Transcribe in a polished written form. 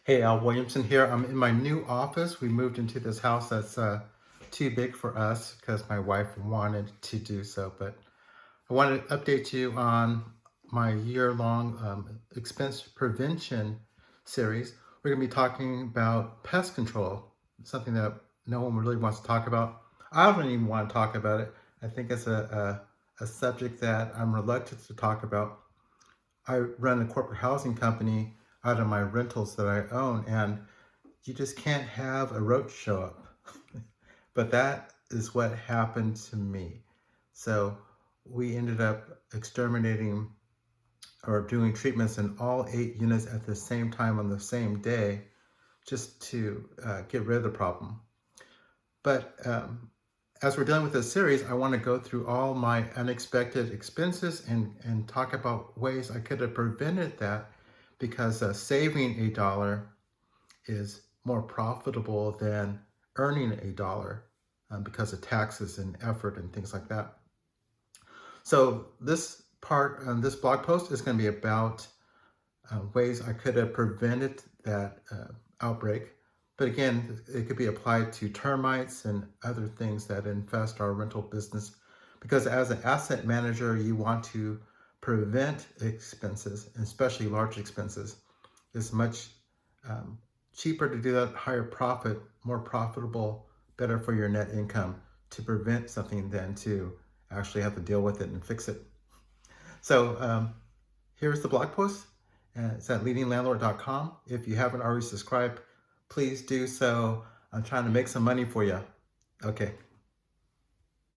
Hey, Williamson here. I'm in my new office. We moved into this house that's too big for us because my wife wanted to do so. But I wanted to update you on my year-long expense prevention series. We're going to be talking about pest control, something that no one really wants to talk about. I don't even want to talk about it. I think it's a subject that I'm reluctant to talk about. I run a corporate housing company out of my rentals that I own, and you just can't have a roach show up. But that is what happened to me. So we ended up exterminating or doing treatments in all 8 units at the same time on the same day just to get rid of the problem. But as we're dealing with this series, I want to go through all my unexpected expenses and talk about ways I could have prevented that, because saving $1 is more profitable than earning $1 because of taxes and effort and things like that. So this blog post is going to be about ways I could have prevented that outbreak. But again, it could be applied to termites and other things that infest our rental business, because as an asset manager, you want to prevent expenses, especially large expenses. It's much cheaper to do that, higher profit, more profitable, better for your net income to prevent something than to actually have to deal with it and fix it. So here's the blog post. It's at leadinglandlord.com. If you haven't already subscribed, please do so. I'm trying to make some money for you. Okay,